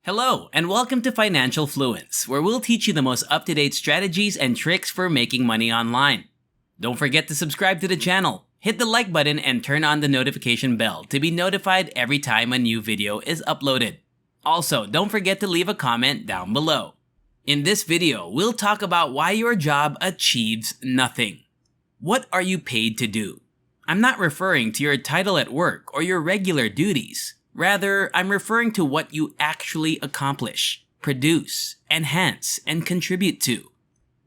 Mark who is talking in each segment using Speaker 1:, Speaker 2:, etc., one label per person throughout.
Speaker 1: Hello, and welcome to Financial Fluence, where we'll teach you the most up-to-date strategies and tricks for making money online. Don't forget to subscribe to the channel, hit the like button, and turn on the notification bell to be notified every time a new video is uploaded. Also, don't forget to leave a comment down below. In this video, we'll talk about why your job achieves nothing. What are you paid to do? I'm not referring to your title at work or your regular duties. Rather, I'm referring to what you actually accomplish, produce, enhance, and contribute to.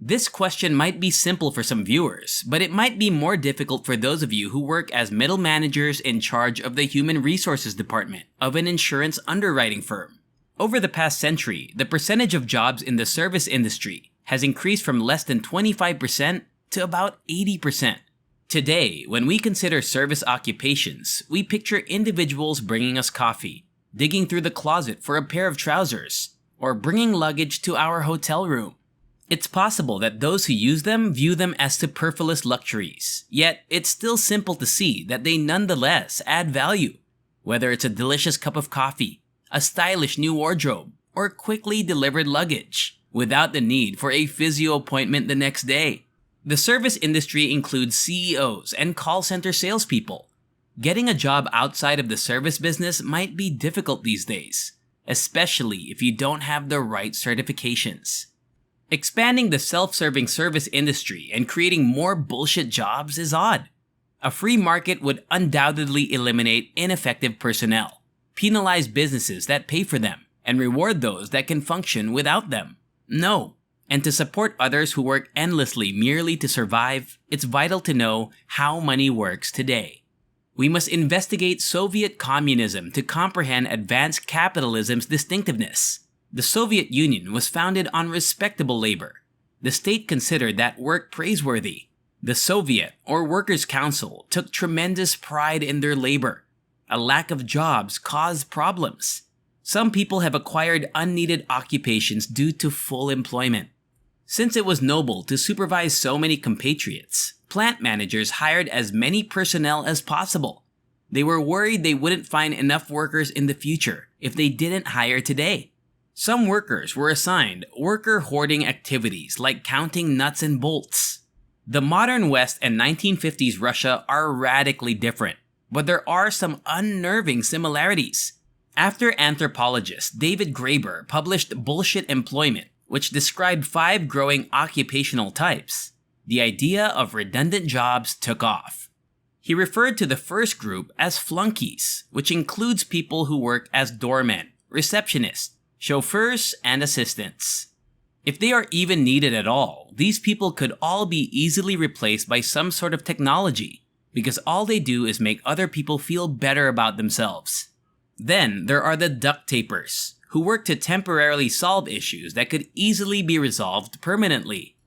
Speaker 1: This question might be simple for some viewers, but it might be more difficult for those of you who work as middle managers in charge of the human resources department of an insurance underwriting firm. Over the past century, the percentage of jobs in the service industry has increased from less than 25% to about 80%. Today, when we consider service occupations, we picture individuals bringing us coffee, digging through the closet for a pair of trousers, or bringing luggage to our hotel room. It's possible that those who use them view them as superfluous luxuries, yet it's still simple to see that they nonetheless add value. Whether it's a delicious cup of coffee, a stylish new wardrobe, or quickly delivered luggage, without the need for a physio appointment the next day. The service industry includes CEOs and call center salespeople. Getting a job outside of the service business might be difficult these days, especially if you don't have the right certifications. Expanding the self-serving service industry and creating more bullshit jobs is odd. A free market would undoubtedly eliminate ineffective personnel, penalize businesses that pay for them, and reward those that can function without them. No. And to support others who work endlessly merely to survive, it's vital to know how money works today. We must investigate Soviet communism to comprehend advanced capitalism's distinctiveness. The Soviet Union was founded on respectable labor. The state considered that work praiseworthy. The Soviet, or Workers' Council, took tremendous pride in their labor. A lack of jobs caused problems. Some people have acquired unneeded occupations due to full employment. Since it was noble to supervise so many compatriots, plant managers hired as many personnel as possible. They were worried they wouldn't find enough workers in the future if they didn't hire today. Some workers were assigned worker hoarding activities like counting nuts and bolts. The modern West and 1950s Russia are radically different, but there are some unnerving similarities. After anthropologist David Graeber published Bullshit Employment, which described 5 growing occupational types, the idea of redundant jobs took off. He referred to the first group as flunkies, which includes people who work as doormen, receptionists, chauffeurs, and assistants. If they are even needed at all, these people could all be easily replaced by some sort of technology, because all they do is make other people feel better about themselves. Then there are the duct tapers, who work to temporarily solve issues that could easily be resolved permanently.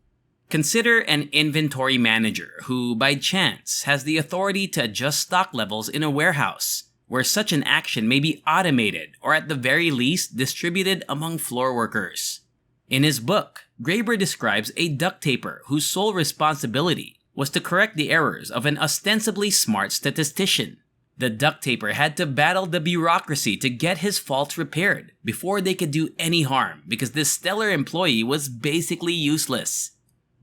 Speaker 1: Consider an inventory manager who, by chance, has the authority to adjust stock levels in a warehouse, where such an action may be automated or at the very least distributed among floor workers. In his book, Graeber describes a duct taper whose sole responsibility was to correct the errors of an ostensibly smart statistician. The duct taper had to battle the bureaucracy to get his faults repaired before they could do any harm because this stellar employee was basically useless.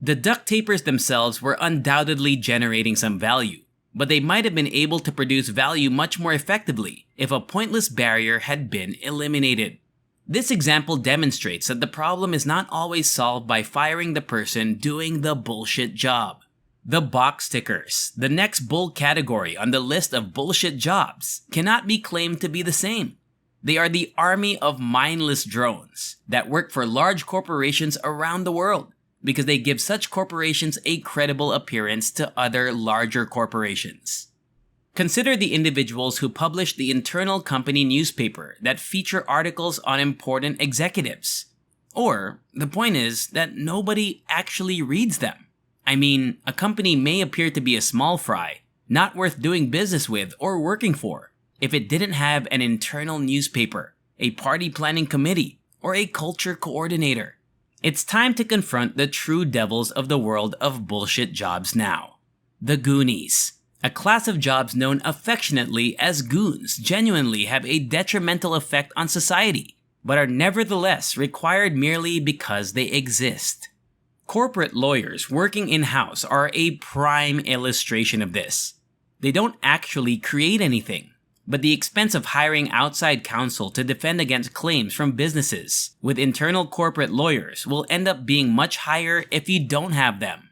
Speaker 1: The duct tapers themselves were undoubtedly generating some value, but they might have been able to produce value much more effectively if a pointless barrier had been eliminated. This example demonstrates that the problem is not always solved by firing the person doing the bullshit job. The box tickers, the next bull category on the list of bullshit jobs, cannot be claimed to be the same. They are the army of mindless drones that work for large corporations around the world because they give such corporations a credible appearance to other larger corporations. Consider the individuals who publish the internal company newspaper that feature articles on important executives. Or, the point is that nobody actually reads them. I mean, a company may appear to be a small fry, not worth doing business with or working for, if it didn't have an internal newspaper, a party planning committee, or a culture coordinator. It's time to confront the true devils of the world of bullshit jobs now. The Goonies. A class of jobs known affectionately as goons genuinely have a detrimental effect on society. but are nevertheless required merely because they exist. Corporate lawyers working in-house are a prime illustration of this. They don't actually create anything, but the expense of hiring outside counsel to defend against claims from businesses with internal corporate lawyers will end up being much higher if you don't have them.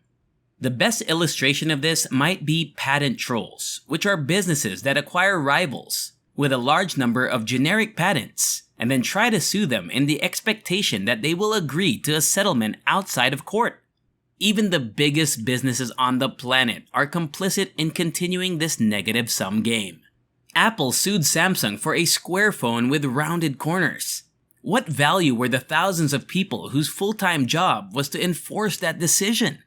Speaker 1: The best illustration of this might be patent trolls, which are businesses that acquire rivals with a large number of generic patents and then try to sue them in the expectation that they will agree to a settlement outside of court. Even the biggest businesses on the planet are complicit in continuing this negative-sum game. Apple sued Samsung for a square phone with rounded corners. What value were the thousands of people whose full-time job was to enforce that decision?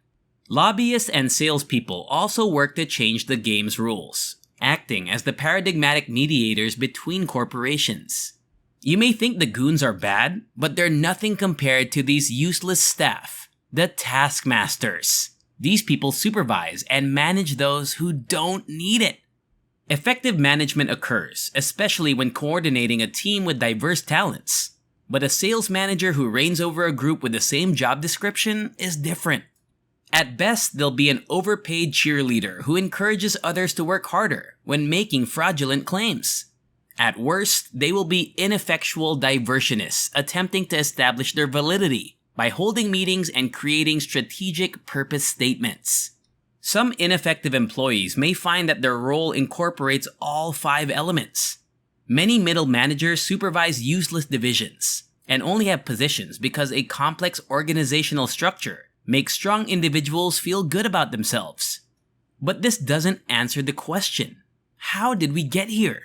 Speaker 1: Lobbyists and salespeople also work to change the game's rules, acting as the paradigmatic mediators between corporations. You may think the goons are bad, but they're nothing compared to these useless staff, the taskmasters. These people supervise and manage those who don't need it. Effective management occurs, especially when coordinating a team with diverse talents. But a sales manager who reigns over a group with the same job description is different. At best, they'll be an overpaid cheerleader who encourages others to work harder when making fraudulent claims. At worst, they will be ineffectual diversionists attempting to establish their validity by holding meetings and creating strategic purpose statements. Some ineffective employees may find that their role incorporates all 5 elements. Many middle managers supervise useless divisions and only have positions because a complex organizational structure makes strong individuals feel good about themselves. But this doesn't answer the question. How did we get here?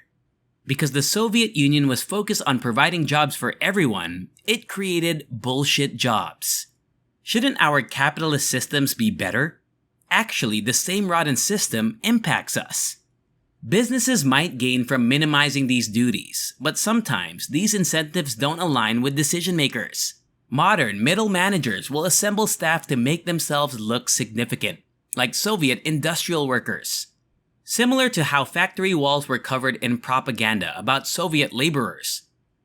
Speaker 1: Because the Soviet Union was focused on providing jobs for everyone, it created bullshit jobs. Shouldn't our capitalist systems be better? Actually, the same rotten system impacts us. Businesses might gain from minimizing these duties, but sometimes these incentives don't align with decision makers. Modern middle managers will assemble staff to make themselves look significant, like Soviet industrial workers. Similar to how factory walls were covered in propaganda about Soviet laborers,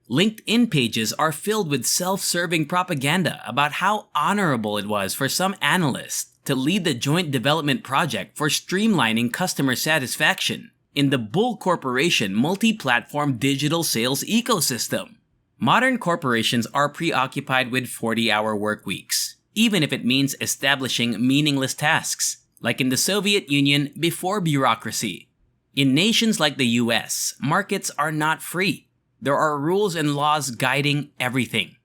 Speaker 1: LinkedIn pages are filled with self-serving propaganda about how honorable it was for some analysts to lead the joint development project for streamlining customer satisfaction in the Bull Corporation multi-platform digital sales ecosystem. Modern corporations are preoccupied with 40-hour work weeks, even if it means establishing meaningless tasks, like in the Soviet Union before bureaucracy. In nations like the US, markets are not free. There are rules and laws guiding everything.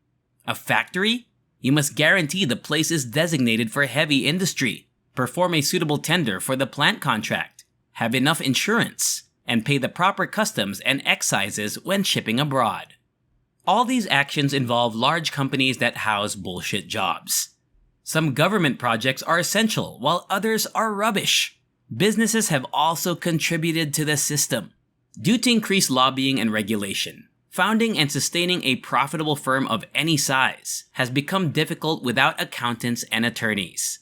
Speaker 1: A factory? You must guarantee the place is designated for heavy industry, perform a suitable tender for the plant contract, have enough insurance, and pay the proper customs and excises when shipping abroad. All these actions involve large companies that house bullshit jobs. Some government projects are essential, while others are rubbish. Businesses have also contributed to the system. Due to increased lobbying and regulation, founding and sustaining a profitable firm of any size has become difficult without accountants and attorneys.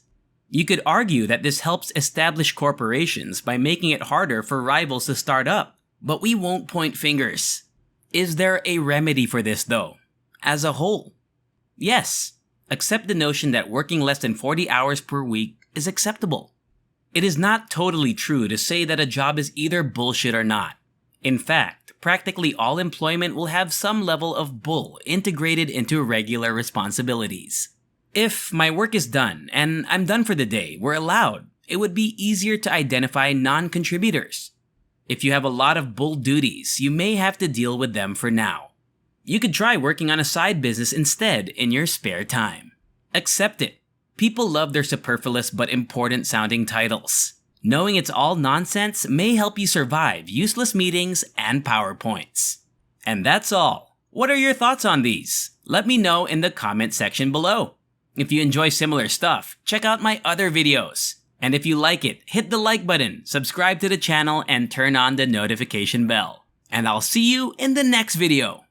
Speaker 1: You could argue that this helps establish corporations by making it harder for rivals to start up, but we won't point fingers. Is there a remedy for this though? As a whole? Yes. Accept the notion that working less than 40 hours per week is acceptable. It is not totally true to say that a job is either bullshit or not. In fact, practically all employment will have some level of bull integrated into regular responsibilities. If my work is done and I'm done for the day were allowed, it would be easier to identify non-contributors. If you have a lot of bull duties, you may have to deal with them for now. You could try working on a side business instead in your spare time. Accept it. People love their superfluous but important sounding titles. Knowing it's all nonsense may help you survive useless meetings and PowerPoints. And that's all. What are your thoughts on these? Let me know in the comment section below. If you enjoy similar stuff, check out my other videos. And if you like it, hit the like button, subscribe to the channel, and turn on the notification bell. And I'll see you in the next video.